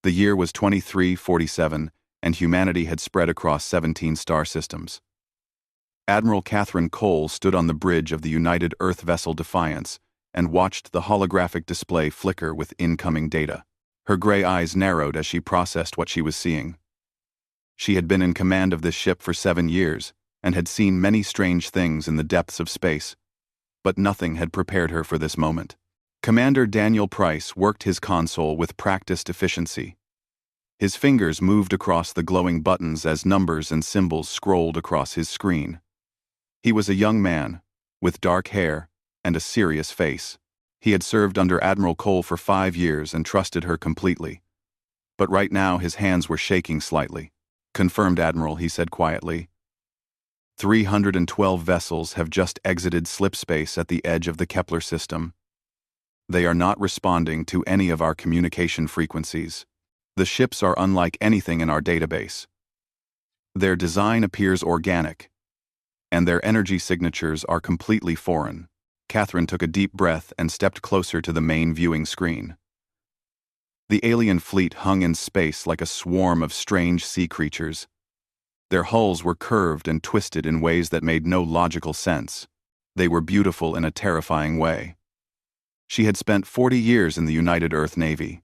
The year was 2347, and humanity had spread across 17 star systems. Admiral Catherine Cole stood on the bridge of the United Earth vessel Defiance and watched the holographic display flicker with incoming data. Her gray eyes narrowed as she processed what she was seeing. She had been in command of this ship for 7 years and had seen many strange things in the depths of space, but nothing had prepared her for this moment. Commander Daniel Price worked his console with practiced efficiency. His fingers moved across the glowing buttons as numbers and symbols scrolled across his screen. He was a young man, with dark hair and a serious face. He had served under Admiral Cole for 5 years and trusted her completely. But right now his hands were shaking slightly. "Confirmed, Admiral," he said quietly. 312 vessels have just exited slipspace at the edge of the Kepler system. They are not responding to any of our communication frequencies. The ships are unlike anything in our database. Their design appears organic, and their energy signatures are completely foreign. Catherine took a deep breath and stepped closer to the main viewing screen. The alien fleet hung in space like a swarm of strange sea creatures. Their hulls were curved and twisted in ways that made no logical sense. They were beautiful in a terrifying way. She had spent 40 years in the United Earth Navy.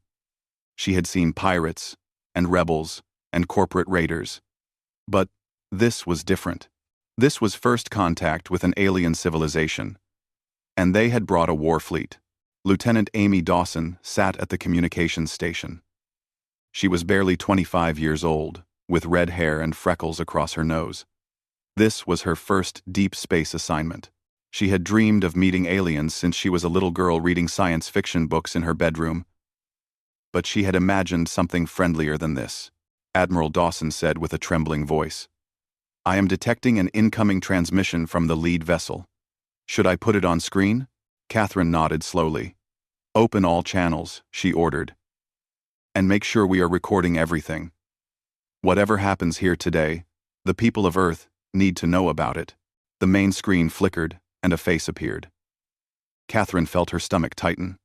She had seen pirates, and rebels, and corporate raiders. But this was different. This was first contact with an alien civilization. And they had brought a war fleet. Lieutenant Amy Dawson sat at the communications station. She was barely 25 years old, with red hair and freckles across her nose. This was her first deep space assignment. She had dreamed of meeting aliens since she was a little girl reading science fiction books in her bedroom. But she had imagined something friendlier than this. Admiral Dawson said with a trembling voice, "I am detecting an incoming transmission from the lead vessel. Should I put it on screen?" Catherine nodded slowly. "Open all channels," she ordered. "And make sure we are recording everything. Whatever happens here today, the people of Earth need to know about it." The main screen flickered, and a face appeared. Catherine felt her stomach tighten.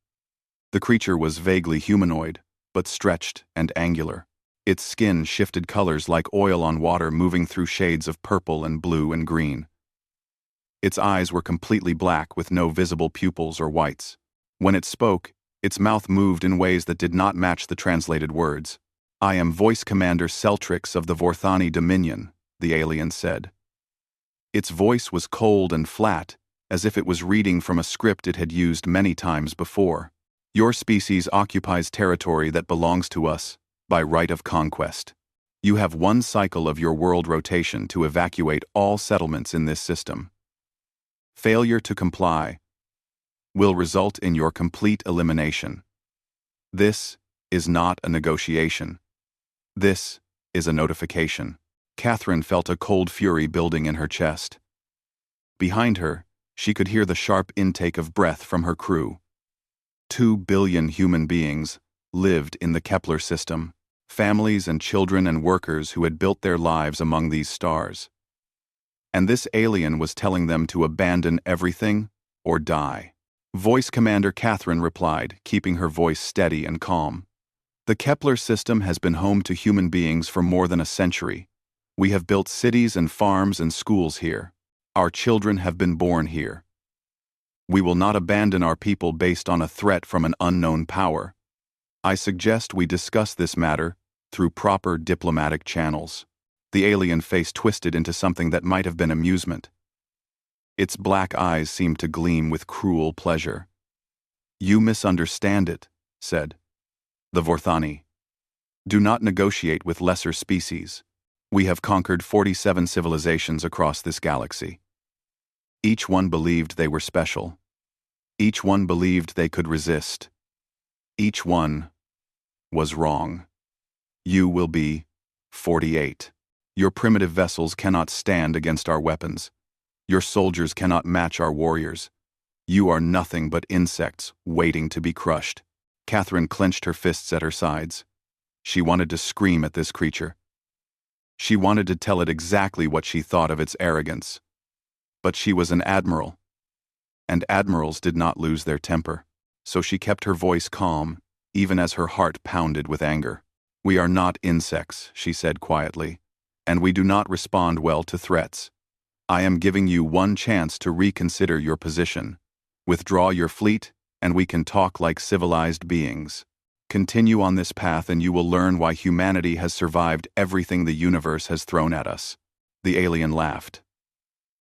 The creature was vaguely humanoid, but stretched and angular. Its skin shifted colors like oil on water, moving through shades of purple and blue and green. Its eyes were completely black with no visible pupils or whites. When it spoke, its mouth moved in ways that did not match the translated words. "I am Voice Commander Celtrix of the Vorthani Dominion," the alien said. Its voice was cold and flat, as if it was reading from a script it had used many times before. "Your species occupies territory that belongs to us by right of conquest. You have 1 cycle of your world rotation to evacuate all settlements in this system. Failure to comply will result in your complete elimination. This is not a negotiation. This is a notification." Catherine felt a cold fury building in her chest. Behind her, she could hear the sharp intake of breath from her crew. 2 billion human beings lived in the Kepler system, families and children and workers who had built their lives among these stars. And this alien was telling them to abandon everything or die. Voice Commander Catherine replied, keeping her voice steady and calm. "The Kepler system has been home to human beings for more than a century. We have built cities and farms and schools here. Our children have been born here. We will not abandon our people based on a threat from an unknown power. I suggest we discuss this matter through proper diplomatic channels." The alien face twisted into something that might have been amusement. Its black eyes seemed to gleam with cruel pleasure. "You misunderstand it," said the Vorthani. "Do not negotiate with lesser species. We have conquered 47 civilizations across this galaxy. Each one believed they were special. Each one believed they could resist. Each one was wrong. You will be 48. Your primitive vessels cannot stand against our weapons. Your soldiers cannot match our warriors. You are nothing but insects waiting to be crushed." Catherine clenched her fists at her sides. She wanted to scream at this creature. She wanted to tell it exactly what she thought of its arrogance. But she was an admiral, and admirals did not lose their temper, so she kept her voice calm, even as her heart pounded with anger. "We are not insects," she said quietly, "and we do not respond well to threats. I am giving you one chance to reconsider your position. Withdraw your fleet, and we can talk like civilized beings. Continue on this path and you will learn why humanity has survived everything the universe has thrown at us." The alien laughed.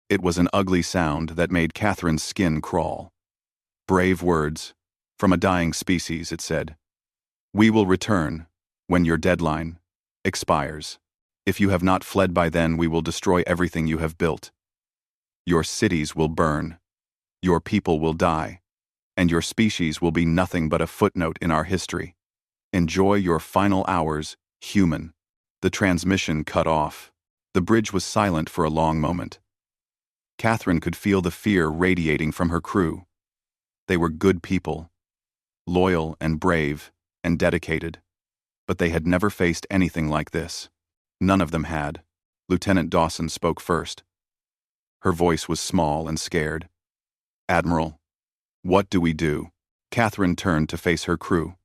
It was an ugly sound that made Catherine's skin crawl. "Brave words. From a dying species," it said. "We will return when your deadline expires. If you have not fled by then, we will destroy everything you have built. Your cities will burn. Your people will die. And your species will be nothing but a footnote in our history. Enjoy your final hours, human." The transmission cut off. The bridge was silent for a long moment. Catherine could feel the fear radiating from her crew. They were good people, loyal and brave and dedicated, but they had never faced anything like this. None of them had. Lieutenant Dawson spoke first. Her voice was small and scared. "Admiral, what do we do?" Catherine turned to face her crew.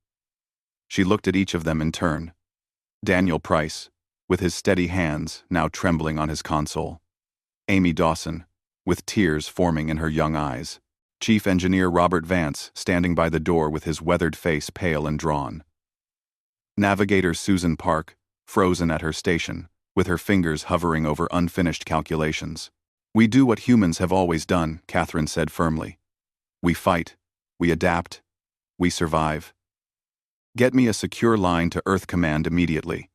She looked at each of them in turn. Daniel Price, with his steady hands now trembling on his console. Amy Dawson, with tears forming in her young eyes. Chief Engineer Robert Vance, standing by the door with his weathered face pale and drawn. Navigator Susan Park, frozen at her station, with her fingers hovering over unfinished calculations. "We do what humans have always done," Catherine said firmly. "We fight, we adapt, we survive. Get me a secure line to Earth Command immediately.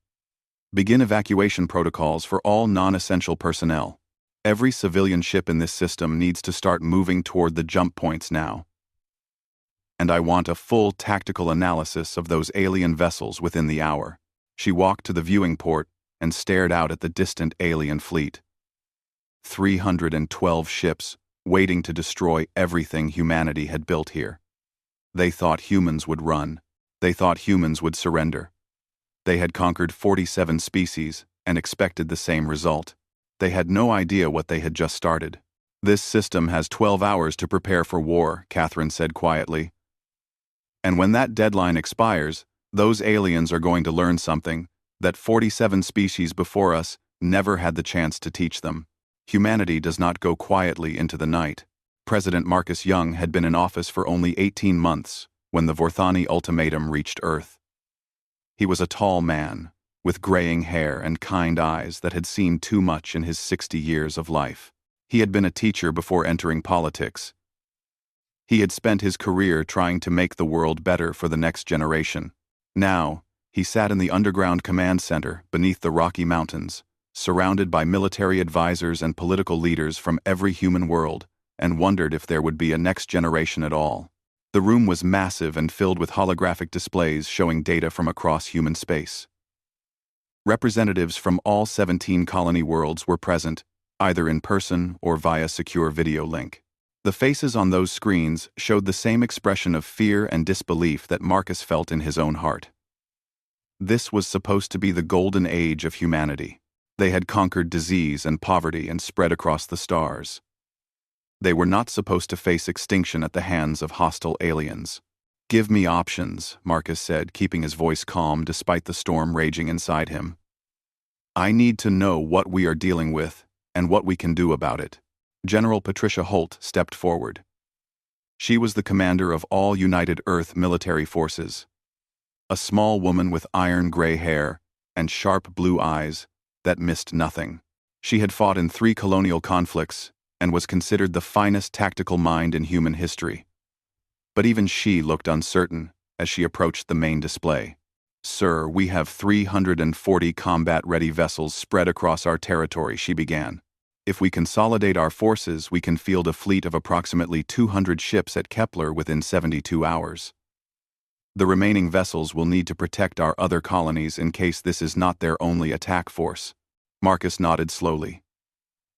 Begin evacuation protocols for all non-essential personnel. Every civilian ship in this system needs to start moving toward the jump points now. And I want a full tactical analysis of those alien vessels within the hour." She walked to the viewing port and stared out at the distant alien fleet. 312 ships, waiting to destroy everything humanity had built here. They thought humans would run. They thought humans would surrender. They had conquered 47 species and expected the same result. They had no idea what they had just started. "This system has 12 hours to prepare for war," Catherine said quietly. "And when that deadline expires, those aliens are going to learn something that 47 species before us never had the chance to teach them. Humanity does not go quietly into the night." President Marcus Young had been in office for only 18 months when the Vorthani ultimatum reached Earth. He was a tall man, with graying hair and kind eyes that had seen too much in his 60 years of life. He had been a teacher before entering politics. He had spent his career trying to make the world better for the next generation. Now, he sat in the underground command center beneath the Rocky Mountains, surrounded by military advisors and political leaders from every human world, and wondered if there would be a next generation at all. The room was massive and filled with holographic displays showing data from across human space. Representatives from all 17 colony worlds were present, either in person or via secure video link. The faces on those screens showed the same expression of fear and disbelief that Marcus felt in his own heart. This was supposed to be the golden age of humanity. They had conquered disease and poverty and spread across the stars. They were not supposed to face extinction at the hands of hostile aliens. "Give me options," Marcus said, keeping his voice calm despite the storm raging inside him. "I need to know what we are dealing with and what we can do about it." General Patricia Holt stepped forward. She was the commander of all United Earth military forces. A small woman with iron-gray hair and sharp blue eyes that missed nothing. She had fought in 3 colonial conflicts and was considered the finest tactical mind in human history. But even she looked uncertain as she approached the main display. "Sir, we have 340 combat-ready vessels spread across our territory," she began. "If we consolidate our forces, we can field a fleet of approximately 200 ships at Kepler within 72 hours. The remaining vessels will need to protect our other colonies in case this is not their only attack force." Marcus nodded slowly.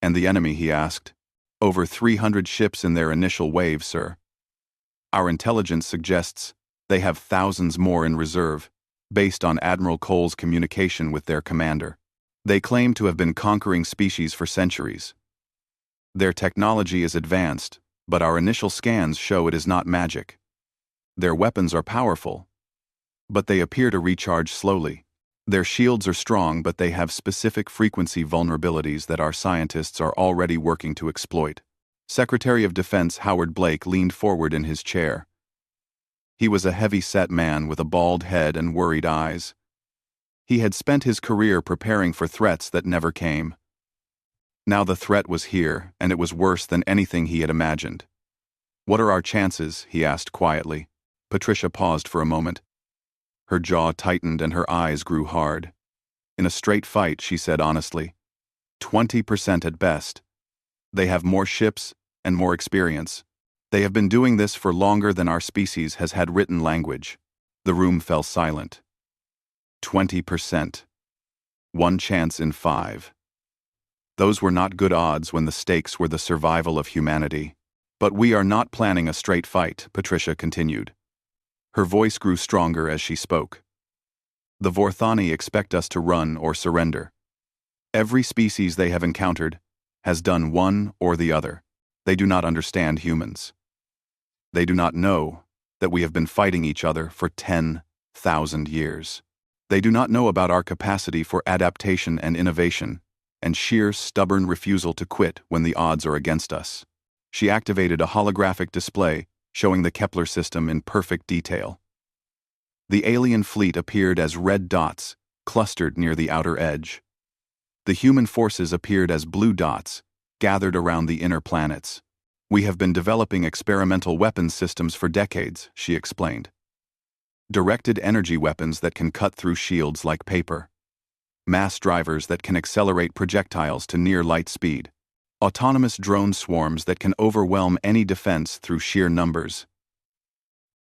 "And the enemy?" he asked. "Over 300 ships in their initial wave, sir. Our intelligence suggests they have thousands more in reserve, based on Admiral Cole's communication with their commander. They claim to have been conquering species for centuries. Their technology is advanced, but our initial scans show it is not magic. Their weapons are powerful, but they appear to recharge slowly. Their shields are strong, but they have specific frequency vulnerabilities that our scientists are already working to exploit. Secretary of Defense Howard Blake leaned forward in his chair. He was a heavy-set man with a bald head and worried eyes. He had spent his career preparing for threats that never came. Now the threat was here, and it was worse than anything he had imagined. "What are our chances?" he asked quietly. Patricia paused for a moment. Her jaw tightened and her eyes grew hard. "In a straight fight," she said honestly, 20% at best. They have more ships and more experience. They have been doing this for longer than our species has had written language. The room fell silent. 20%. 1 chance in 5. Those were not good odds when the stakes were the survival of humanity. "But we are not planning a straight fight," Patricia continued. Her voice grew stronger as she spoke. "The Vorthani expect us to run or surrender. Every species they have encountered has done one or the other. They do not understand humans. They do not know that we have been fighting each other for 10,000 years. They do not know about our capacity for adaptation and innovation, and sheer stubborn refusal to quit when the odds are against us." She activated a holographic display showing the Kepler system in perfect detail. The alien fleet appeared as red dots, clustered near the outer edge. The human forces appeared as blue dots, gathered around the inner planets. "We have been developing experimental weapons systems for decades," she explained. "Directed energy weapons that can cut through shields like paper. Mass drivers that can accelerate projectiles to near light speed. Autonomous drone swarms that can overwhelm any defense through sheer numbers.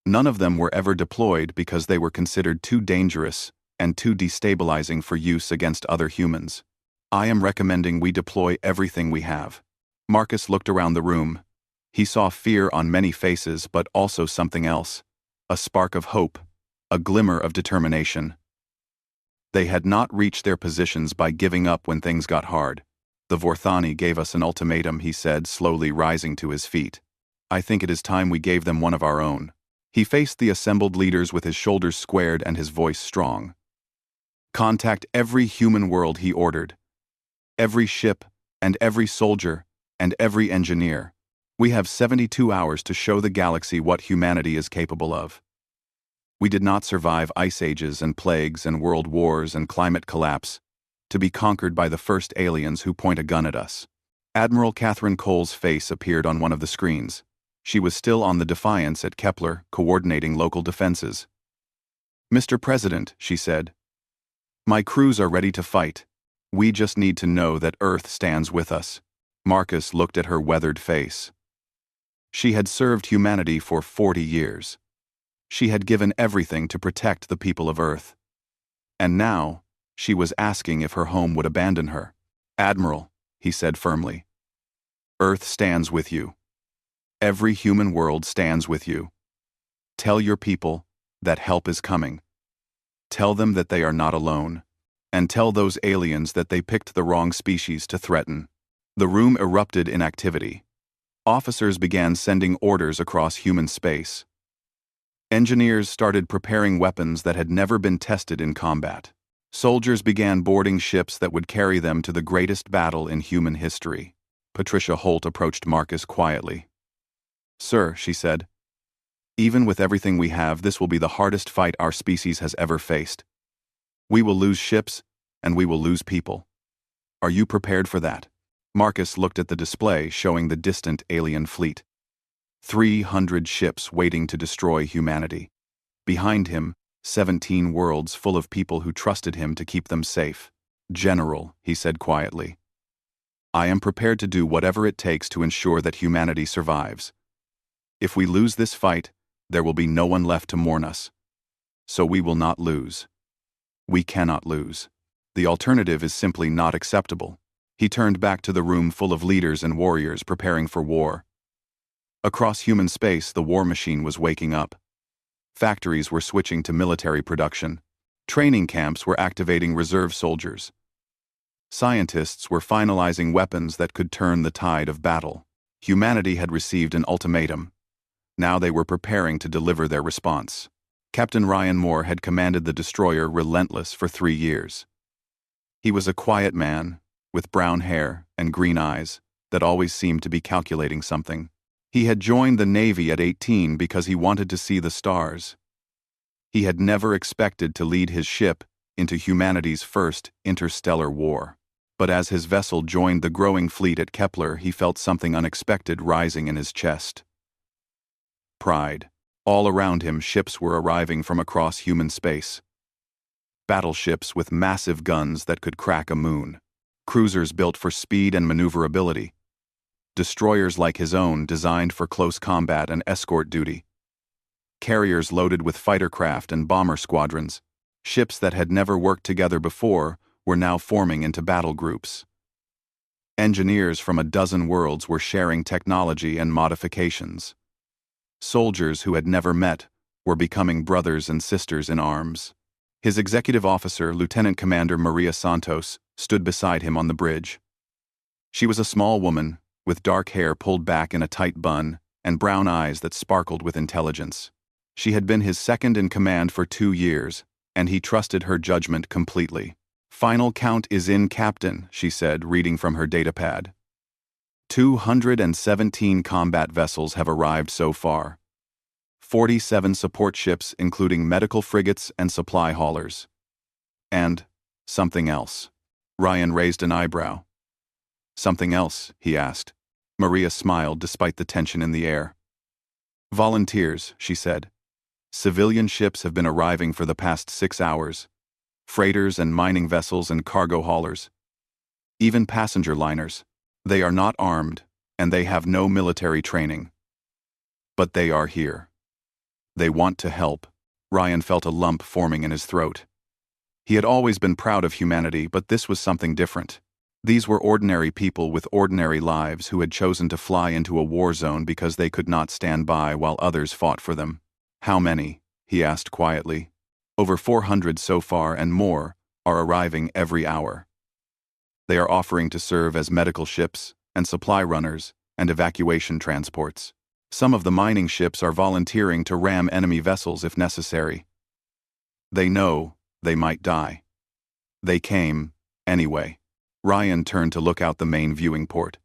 None of them were ever deployed because they were considered too dangerous and too destabilizing for use against other humans. I am recommending we deploy everything we have." Marcus looked around the room. He saw fear on many faces, but also something else. A spark of hope, a glimmer of determination. They had not reached their positions by giving up when things got hard. "The Vorthani gave us an ultimatum," he said, slowly rising to his feet. "I think it is time we gave them one of our own." He faced the assembled leaders with his shoulders squared and his voice strong. "Contact every human world," he ordered. "Every ship, and every soldier, and every engineer. We have 72 hours to show the galaxy what humanity is capable of. We did not survive ice ages and plagues and world wars and climate collapse to be conquered by the first aliens who point a gun at us." Admiral Catherine Cole's face appeared on one of the screens. She was still on the Defiance at Kepler, coordinating local defenses. "Mr. President," she said, "my crews are ready to fight. We just need to know that Earth stands with us." Marcus looked at her weathered face. She had served humanity for 40 years. She had given everything to protect the people of Earth. And now, she was asking if her home would abandon her. "Admiral," he said firmly, "Earth stands with you. Every human world stands with you. Tell your people that help is coming. Tell them that they are not alone. And tell those aliens that they picked the wrong species to threaten." The room erupted in activity. Officers began sending orders across human space. Engineers started preparing weapons that had never been tested in combat. Soldiers began boarding ships that would carry them to the greatest battle in human history. Patricia Holt approached Marcus quietly. "Sir," she said, "even with everything we have, this will be the hardest fight our species has ever faced. We will lose ships, and we will lose people. Are you prepared for that?" Marcus looked at the display showing the distant alien fleet. 300 ships waiting to destroy humanity. Behind him, 17 worlds full of people who trusted him to keep them safe. "General," he said quietly, "I am prepared to do whatever it takes to ensure that humanity survives. If we lose this fight, there will be no one left to mourn us. So we will not lose. We cannot lose. The alternative is simply not acceptable." He turned back to the room full of leaders and warriors preparing for war. Across human space, the war machine was waking up. Factories were switching to military production. Training camps were activating reserve soldiers. Scientists were finalizing weapons that could turn the tide of battle. Humanity had received an ultimatum. Now they were preparing to deliver their response. Captain Ryan Moore had commanded the destroyer Relentless for 3 years. He was a quiet man, with brown hair and green eyes, that always seemed to be calculating something. He had joined the Navy at 18 because he wanted to see the stars. He had never expected to lead his ship into humanity's first interstellar war. But as his vessel joined the growing fleet at Kepler, he felt something unexpected rising in his chest. Pride. All around him, ships were arriving from across human space. Battleships with massive guns that could crack a moon. Cruisers built for speed and maneuverability. Destroyers like his own, designed for close combat and escort duty. Carriers loaded with fighter craft and bomber squadrons. Ships that had never worked together before were now forming into battle groups. Engineers from a dozen worlds were sharing technology and modifications. Soldiers who had never met were becoming brothers and sisters in arms. His executive officer, Lieutenant Commander Maria Santos, stood beside him on the bridge. She was a small woman, with dark hair pulled back in a tight bun and brown eyes that sparkled with intelligence. She had been his second in command for 2 years, and he trusted her judgment completely. "Final count is in, Captain," she said, reading from her datapad. 217 combat vessels have arrived so far. 47 support ships, including medical frigates and supply haulers. And something else. Ryan raised an eyebrow. "Something else?" he asked. Maria smiled despite the tension in the air. "Volunteers," she said. "Civilian ships have been arriving for the past 6 hours. Freighters and mining vessels and cargo haulers. Even passenger liners. They are not armed, and they have no military training. But they are here. They want to help." Ryan felt a lump forming in his throat. He had always been proud of humanity, but this was something different. These were ordinary people with ordinary lives who had chosen to fly into a war zone because they could not stand by while others fought for them. "How many?" he asked quietly. "Over 400 so far, and more are arriving every hour. They are offering to serve as medical ships and supply runners and evacuation transports. Some of the mining ships are volunteering to ram enemy vessels if necessary. They know they might die. They came anyway." Ryan turned to look out the main viewing port.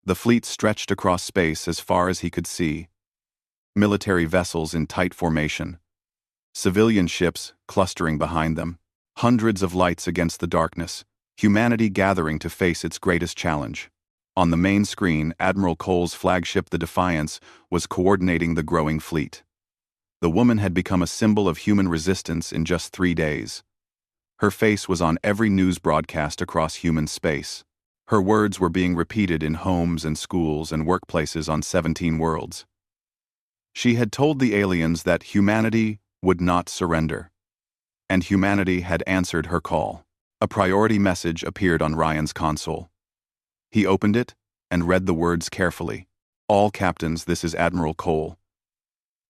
The fleet stretched across space as far as he could see. Military vessels in tight formation. Civilian ships clustering behind them. Hundreds of lights against the darkness. Humanity gathering to face its greatest challenge. On the main screen, Admiral Cole's flagship, the Defiance, was coordinating the growing fleet. The woman had become a symbol of human resistance in just 3 days. Her face was on every news broadcast across human space. Her words were being repeated in homes and schools and workplaces on 17 worlds. She had told the aliens that humanity would not surrender. And humanity had answered her call. A priority message appeared on Ryan's console. He opened it and read the words carefully. "All captains, this is Admiral Cole.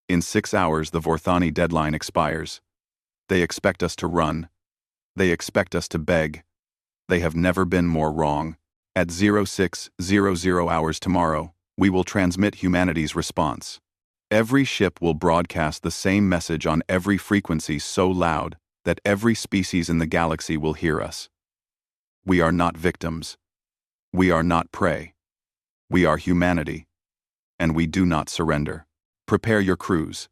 In 6 hours the Vorthani deadline expires. They expect us to run. They expect us to beg. They have never been more wrong. At 0600 hours tomorrow, we will transmit humanity's response. Every ship will broadcast the same message on every frequency so loud that every species in the galaxy will hear us. We are not victims. We are not prey. We are humanity. And we do not surrender. Prepare your crews.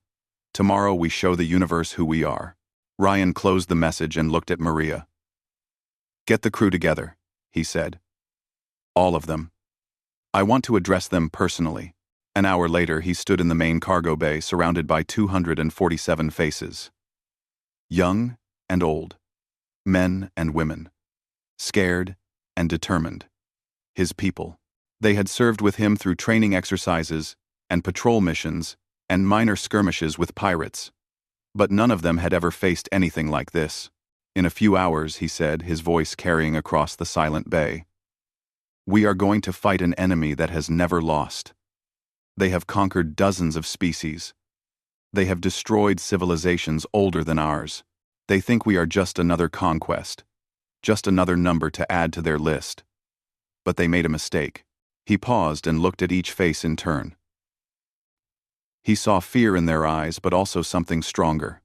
Tomorrow we show the universe who we are." Ryan closed the message and looked at Maria. "Get the crew together," he said. "All of them. I want to address them personally." An hour later, he stood in the main cargo bay surrounded by 247 faces. Young and old. Men and women. Scared and determined. His people. They had served with him through training exercises and patrol missions and minor skirmishes with pirates. But none of them had ever faced anything like this. "In a few hours," he said, his voice carrying across the silent bay, "we are going to fight an enemy that has never lost. They have conquered dozens of species. They have destroyed civilizations older than ours. They think we are just another conquest, just another number to add to their list. But they made a mistake." He paused and looked at each face in turn. He saw fear in their eyes, but also something stronger.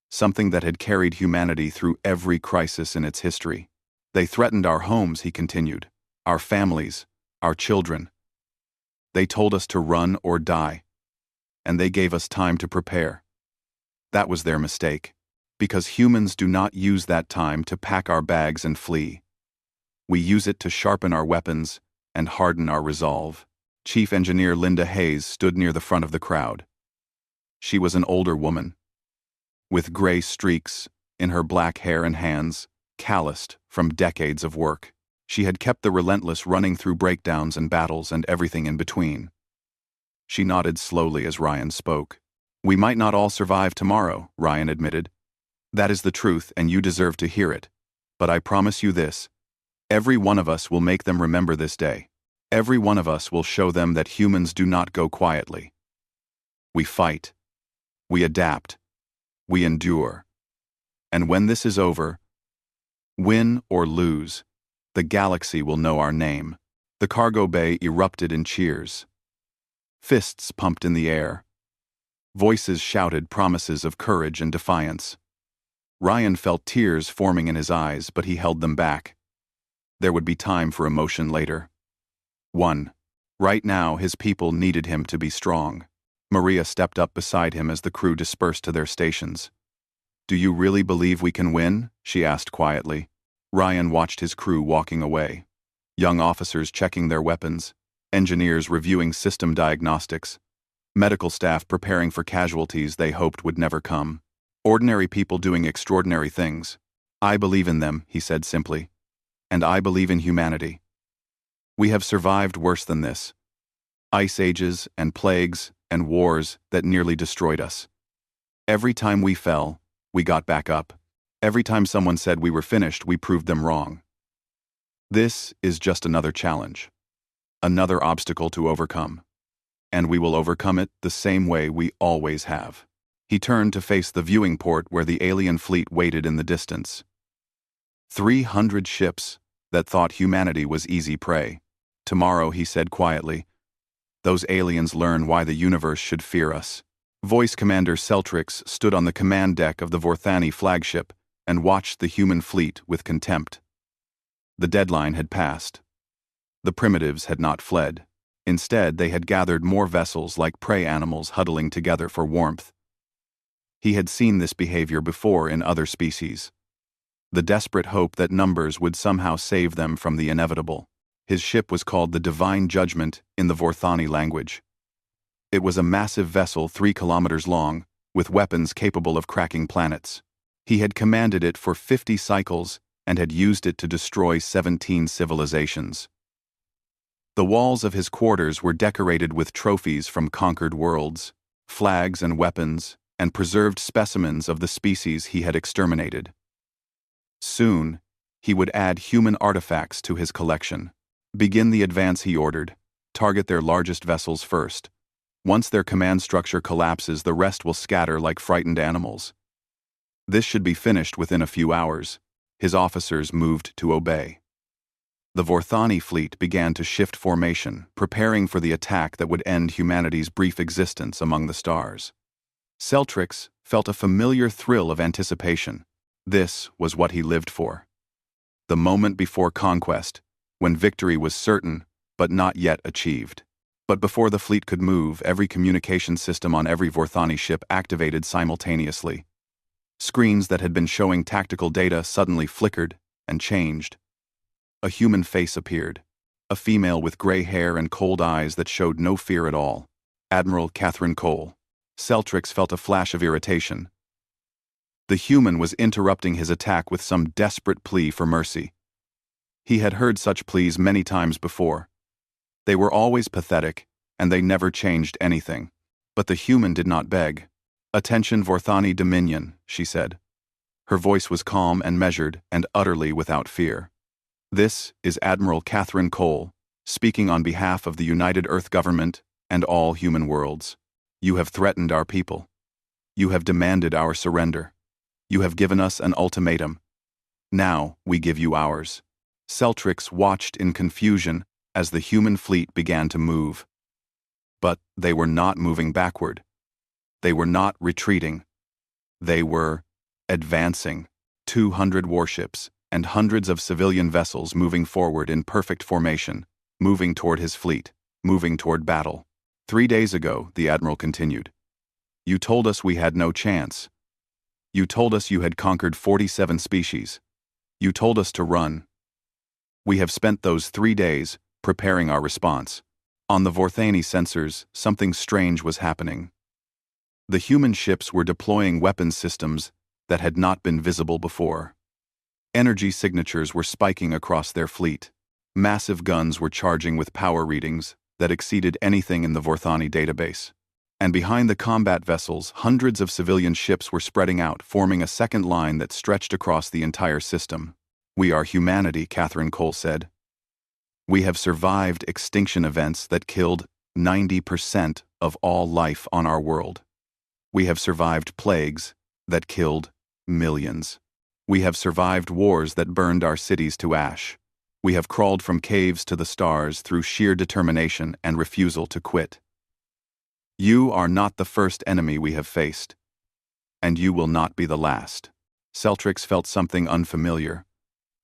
Something that had carried humanity through every crisis in its history. They threatened our homes, he continued. Our families, our children. They told us to run or die. And they gave us time to prepare. That was their mistake. Because humans do not use that time to pack our bags and flee. We use it to sharpen our weapons and harden our resolve. Chief Engineer Linda Hayes stood near the front of the crowd. She was an older woman, with gray streaks in her black hair and hands, calloused from decades of work. She had kept the relentless running through breakdowns and battles and everything in between. She nodded slowly as Ryan spoke. We might not all survive tomorrow, Ryan admitted. That is the truth, and you deserve to hear it. But I promise you this. Every one of us will make them remember this day. Every one of us will show them that humans do not go quietly. We fight. We adapt. We endure. And when this is over, win or lose, the galaxy will know our name. The cargo bay erupted in cheers. Fists pumped in the air. Voices shouted promises of courage and defiance. Ryan felt tears forming in his eyes, but he held them back. There would be time for emotion later. 1. Right now, his people needed him to be strong. Maria stepped up beside him as the crew dispersed to their stations. Do you really believe we can win? She asked quietly. Ryan watched his crew walking away. Young officers checking their weapons, engineers reviewing system diagnostics, medical staff preparing for casualties they hoped would never come. Ordinary people doing extraordinary things. I believe in them, he said simply. And I believe in humanity. We have survived worse than this. Ice ages and plagues and wars that nearly destroyed us. Every time we fell, we got back up. Every time someone said we were finished, we proved them wrong. This is just another challenge. Another obstacle to overcome. And we will overcome it the same way we always have. He turned to face the viewing port where the alien fleet waited in the distance. 300 ships that thought humanity was easy prey. Tomorrow, he said quietly, those aliens learn why the universe should fear us. Voice Commander Celtrix stood on the command deck of the Vorthani flagship and watched the human fleet with contempt. The deadline had passed. The primitives had not fled. Instead, they had gathered more vessels like prey animals huddling together for warmth. He had seen this behavior before in other species. The desperate hope that numbers would somehow save them from the inevitable. His ship was called the Divine Judgment in the Vorthani language. It was a massive vessel 3 kilometers long, with weapons capable of cracking planets. He had commanded it for 50 cycles and had used it to destroy 17 civilizations. The walls of his quarters were decorated with trophies from conquered worlds, flags and weapons, and preserved specimens of the species he had exterminated. Soon, he would add human artifacts to his collection. Begin the advance, he ordered. Target their largest vessels first. Once their command structure collapses, the rest will scatter like frightened animals. This should be finished within a few hours. His officers moved to obey. The Vorthani fleet began to shift formation, preparing for the attack that would end humanity's brief existence among the stars. Celtrix felt a familiar thrill of anticipation. This was what he lived for. The moment before conquest, when victory was certain, but not yet achieved. But before the fleet could move, every communication system on every Vorthani ship activated simultaneously. Screens that had been showing tactical data suddenly flickered and changed. A human face appeared, a female with gray hair and cold eyes that showed no fear at all. Admiral Catherine Cole. Celtrix felt a flash of irritation. The human was interrupting his attack with some desperate plea for mercy. He had heard such pleas many times before. They were always pathetic, and they never changed anything. But the human did not beg. Attention, Vorthani Dominion, she said. Her voice was calm and measured and utterly without fear. This is Admiral Catherine Cole, speaking on behalf of the United Earth Government and all human worlds. You have threatened our people. You have demanded our surrender. You have given us an ultimatum. Now we give you ours. Celtrix watched in confusion as the human fleet began to move. But they were not moving backward. They were not retreating. They were advancing. 200 warships and hundreds of civilian vessels moving forward in perfect formation, moving toward his fleet, moving toward battle. 3 days ago, the admiral continued, you told us we had no chance. You told us you had conquered 47 species. You told us to run. We have spent those 3 days preparing our response. On the Vorthani sensors, something strange was happening. The human ships were deploying weapons systems that had not been visible before. Energy signatures were spiking across their fleet. Massive guns were charging with power readings that exceeded anything in the Vorthani database. And behind the combat vessels, hundreds of civilian ships were spreading out, forming a second line that stretched across the entire system. We are humanity, Catherine Cole said. We have survived extinction events that killed 90% of all life on our world. We have survived plagues that killed millions. We have survived wars that burned our cities to ash. We have crawled from caves to the stars through sheer determination and refusal to quit. You are not the first enemy we have faced, and you will not be the last. Celtrix felt something unfamiliar,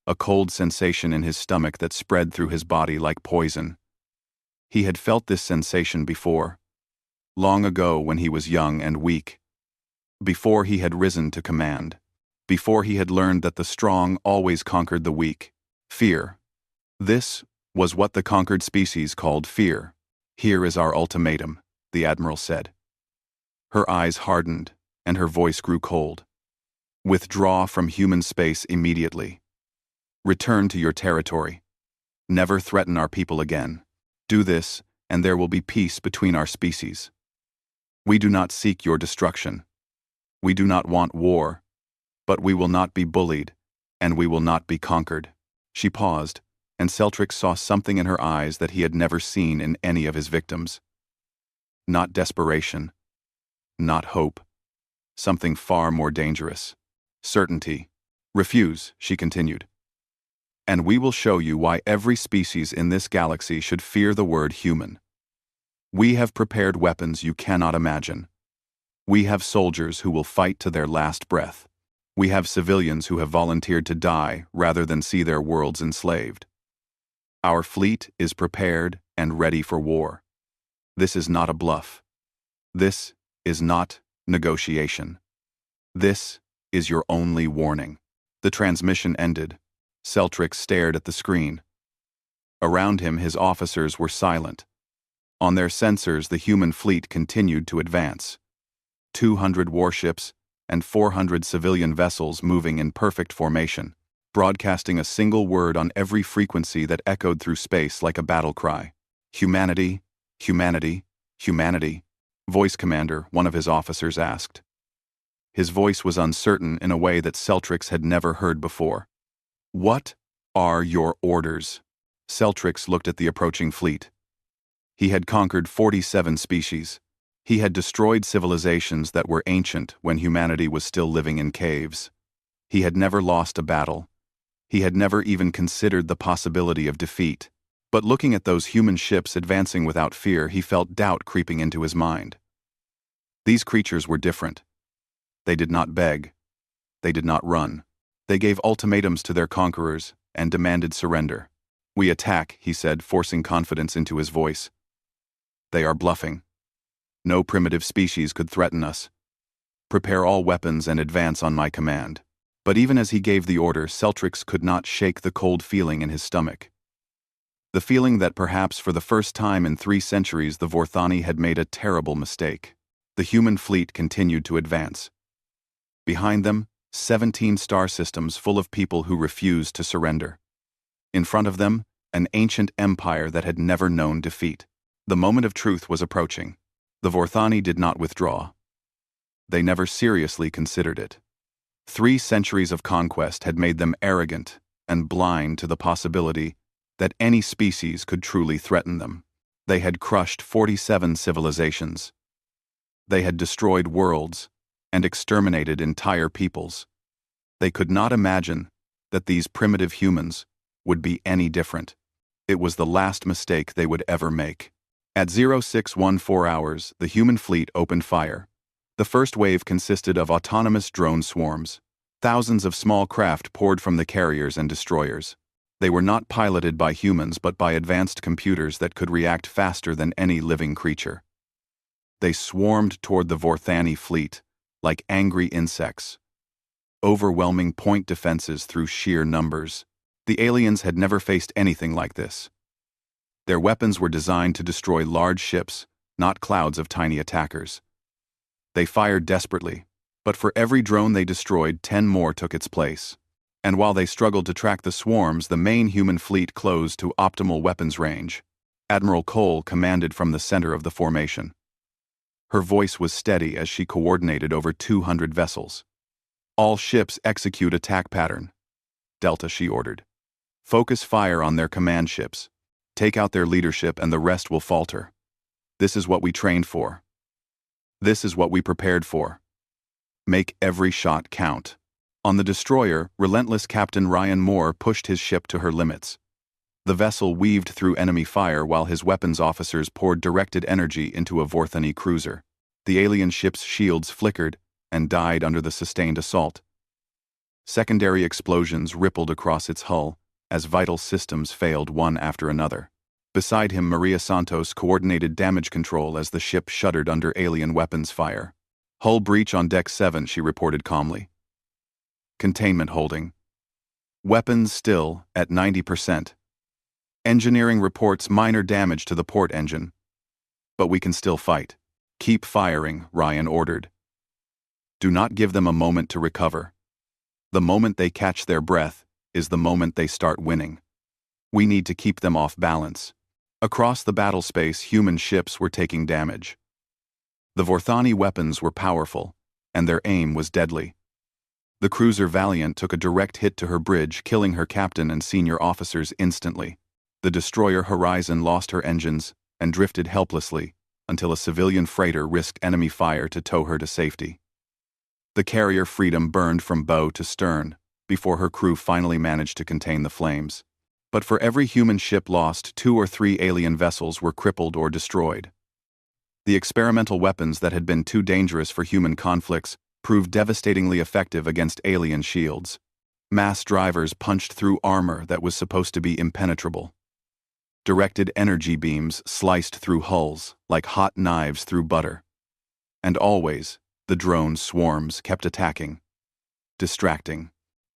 a cold sensation in his stomach that spread through his body like poison. He had felt this sensation before, long ago when he was young and weak, before he had risen to command, before he had learned that the strong always conquered the weak. Fear. This was what the conquered species called fear. Here is our ultimatum, the admiral said. Her eyes hardened, and her voice grew cold. Withdraw from human space immediately. Return to your territory. Never threaten our people again. Do this, and there will be peace between our species. We do not seek your destruction. We do not want war, but we will not be bullied, and we will not be conquered. She paused, and Celtrix saw something in her eyes that he had never seen in any of his victims. Not desperation, not hope, something far more dangerous. Certainty. Refuse, she continued. And we will show you why every species in this galaxy should fear the word human. We have prepared weapons you cannot imagine. We have soldiers who will fight to their last breath. We have civilians who have volunteered to die rather than see their worlds enslaved. Our fleet is prepared and ready for war. This is not a bluff. This is not negotiation. This is your only warning. The transmission ended. Celtrix stared at the screen. Around him, his officers were silent. On their sensors, the human fleet continued to advance. 200 warships and 400 civilian vessels moving in perfect formation, broadcasting a single word on every frequency that echoed through space like a battle cry. Humanity, humanity, humanity, Voice Commander, one of his officers asked. His voice was uncertain in a way that Celtrix had never heard before. What are your orders? Celtrix looked at the approaching fleet. He had conquered 47 species. He had destroyed civilizations that were ancient when humanity was still living in caves. He had never lost a battle. He had never even considered the possibility of defeat. But looking at those human ships advancing without fear, he felt doubt creeping into his mind. These creatures were different. They did not beg. They did not run. They gave ultimatums to their conquerors and demanded surrender. We attack, he said, forcing confidence into his voice. They are bluffing. No primitive species could threaten us. Prepare all weapons and advance on my command. But even as he gave the order, Celtrix could not shake the cold feeling in his stomach. The feeling that perhaps for the first time in 3 centuries the Vorthani had made a terrible mistake. The human fleet continued to advance. Behind them, 17 star systems full of people who refused to surrender. In front of them, an ancient empire that had never known defeat. The moment of truth was approaching. The Vorthani did not withdraw. They never seriously considered it. 3 centuries of conquest had made them arrogant and blind to the possibility that any species could truly threaten them. They had crushed 47 civilizations. They had destroyed worlds and exterminated entire peoples. They could not imagine that these primitive humans would be any different. It was the last mistake they would ever make. At 0614 hours, the human fleet opened fire. The first wave consisted of autonomous drone swarms. Thousands of small craft poured from the carriers and destroyers. They were not piloted by humans but by advanced computers that could react faster than any living creature. They swarmed toward the Vorthani fleet, like angry insects. Overwhelming point defenses through sheer numbers. The aliens had never faced anything like this. Their weapons were designed to destroy large ships, not clouds of tiny attackers. They fired desperately, but for every drone they destroyed, 10 more took its place. And while they struggled to track the swarms, the main human fleet closed to optimal weapons range. Admiral Cole commanded from the center of the formation. Her voice was steady as she coordinated over 200 vessels. All ships execute attack pattern. Delta, she ordered. Focus fire on their command ships. Take out their leadership and the rest will falter. This is what we trained for. This is what we prepared for. Make every shot count. On the destroyer, relentless Captain Ryan Moore pushed his ship to her limits. The vessel weaved through enemy fire while his weapons officers poured directed energy into a Vorthani cruiser. The alien ship's shields flickered and died under the sustained assault. Secondary explosions rippled across its hull as vital systems failed one after another. Beside him, Maria Santos coordinated damage control as the ship shuddered under alien weapons fire. Hull breach on Deck 7, she reported calmly. Containment holding. Weapons still at 90%. Engineering reports minor damage to the port engine. But we can still fight. Keep firing, Ryan ordered. Do not give them a moment to recover. The moment they catch their breath is the moment they start winning. We need to keep them off balance. Across the battle space, human ships were taking damage. The Vorthani weapons were powerful, and their aim was deadly. The cruiser Valiant took a direct hit to her bridge, killing her captain and senior officers instantly. The destroyer Horizon lost her engines and drifted helplessly until a civilian freighter risked enemy fire to tow her to safety. The carrier Freedom burned from bow to stern before her crew finally managed to contain the flames. But for every human ship lost, 2 or 3 alien vessels were crippled or destroyed. The experimental weapons that had been too dangerous for human conflicts proved devastatingly effective against alien shields. Mass drivers punched through armor that was supposed to be impenetrable. Directed energy beams sliced through hulls like hot knives through butter. And always, the drone swarms kept attacking. Distracting.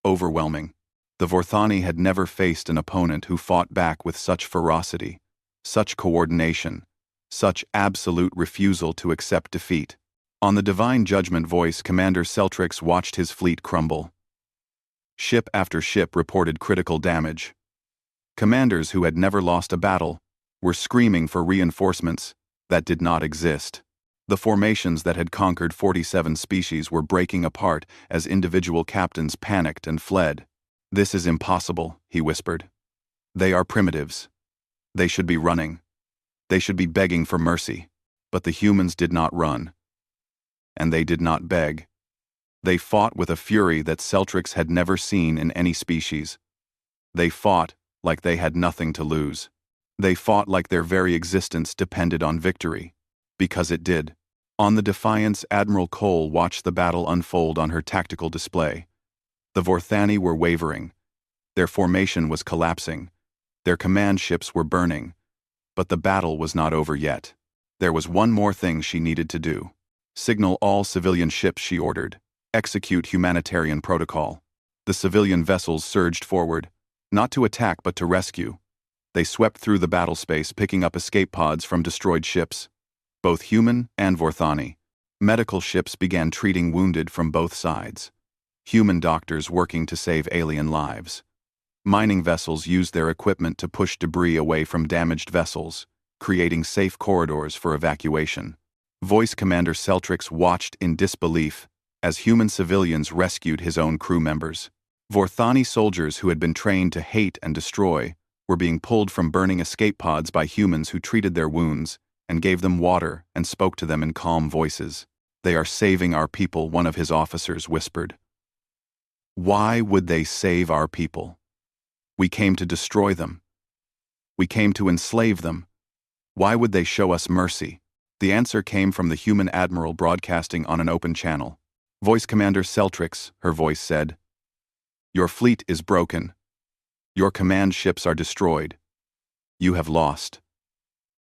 Overwhelming. The Vorthani had never faced an opponent who fought back with such ferocity, such coordination, such absolute refusal to accept defeat. On the Divine Judgment voice, Commander Celtrix watched his fleet crumble. Ship after ship reported critical damage. Commanders who had never lost a battle were screaming for reinforcements that did not exist. The formations that had conquered 47 species were breaking apart as individual captains panicked and fled. "This is impossible," he whispered. "They are primitives. They should be running. They should be begging for mercy." But the humans did not run. And they did not beg. They fought with a fury that Celtrix had never seen in any species. They fought like they had nothing to lose. They fought like their very existence depended on victory. Because it did. On the Defiance, Admiral Cole watched the battle unfold on her tactical display. The Vorthani were wavering. Their formation was collapsing. Their command ships were burning. But the battle was not over yet. There was one more thing she needed to do. Signal all civilian ships, she ordered. Execute humanitarian protocol. The civilian vessels surged forward, not to attack but to rescue. They swept through the battle space, picking up escape pods from destroyed ships, both human and Vorthani. Medical ships began treating wounded from both sides. Human doctors working to save alien lives. Mining vessels used their equipment to push debris away from damaged vessels, creating safe corridors for evacuation. Voice Commander Celtrix watched in disbelief as human civilians rescued his own crew members. Vorthani soldiers who had been trained to hate and destroy were being pulled from burning escape pods by humans who treated their wounds and gave them water and spoke to them in calm voices. "They are saving our people," one of his officers whispered. "Why would they save our people? We came to destroy them. We came to enslave them. Why would they show us mercy?" The answer came from the human admiral broadcasting on an open channel. Voice Commander Celtrix, her voice said. Your fleet is broken. Your command ships are destroyed. You have lost.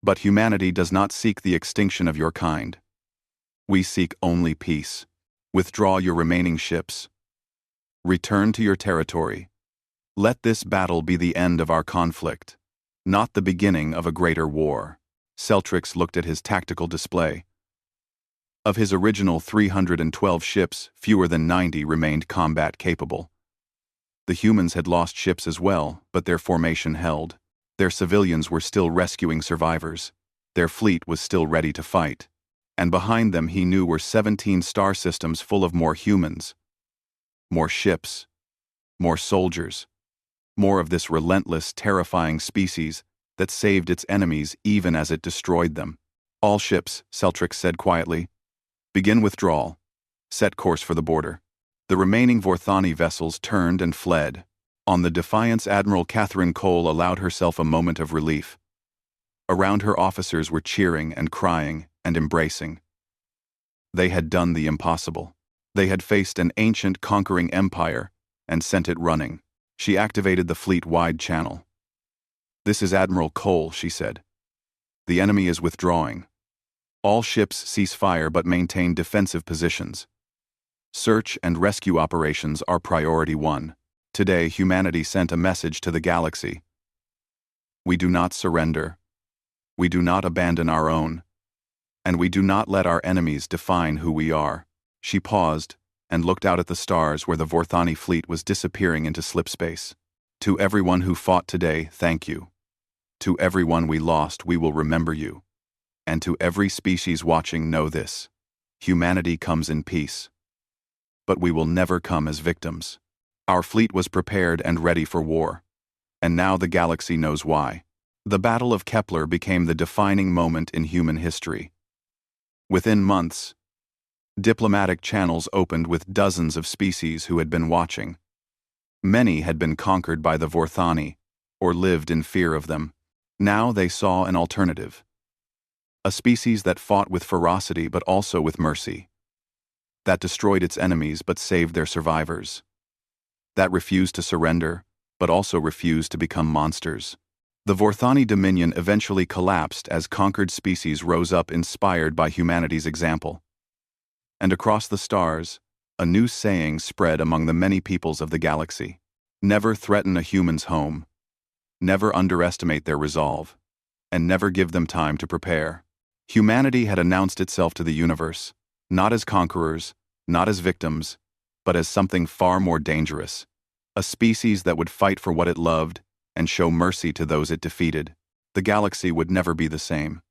But humanity does not seek the extinction of your kind. We seek only peace. Withdraw your remaining ships. Return to your territory. Let this battle be the end of our conflict, not the beginning of a greater war. Celtrix looked at his tactical display. Of his original 312 ships, fewer than 90 remained combat-capable. The humans had lost ships as well, but their formation held. Their civilians were still rescuing survivors. Their fleet was still ready to fight. And behind them he knew were 17 star systems full of more humans. More ships. More soldiers. More of this relentless, terrifying species that saved its enemies even as it destroyed them. All ships, Celtrix said quietly. Begin withdrawal. Set course for the border. The remaining Vorthani vessels turned and fled. On the Defiance, Admiral Catherine Cole allowed herself a moment of relief. Around her officers were cheering and crying and embracing. They had done the impossible. They had faced an ancient conquering empire and sent it running. She activated the fleet-wide channel. This is Admiral Cole, she said. The enemy is withdrawing. All ships cease fire but maintain defensive positions. Search and rescue operations are priority 1. Today, humanity sent a message to the galaxy. We do not surrender. We do not abandon our own. And we do not let our enemies define who we are. She paused and looked out at the stars where the Vorthani fleet was disappearing into slipspace. To everyone who fought today, thank you. To everyone we lost, we will remember you. And to every species watching, know this. Humanity comes in peace. But we will never come as victims. Our fleet was prepared and ready for war. And now the galaxy knows why. The Battle of Kepler became the defining moment in human history. Within months, diplomatic channels opened with dozens of species who had been watching. Many had been conquered by the Vorthani, or lived in fear of them. Now they saw an alternative. A species that fought with ferocity but also with mercy. That destroyed its enemies but saved their survivors. That refused to surrender, but also refused to become monsters. The Vorthani dominion eventually collapsed as conquered species rose up inspired by humanity's example. And across the stars, a new saying spread among the many peoples of the galaxy. Never threaten a human's home. Never underestimate their resolve. And never give them time to prepare. Humanity had announced itself to the universe, not as conquerors, not as victims, but as something far more dangerous. A species that would fight for what it loved and show mercy to those it defeated. The galaxy would never be the same.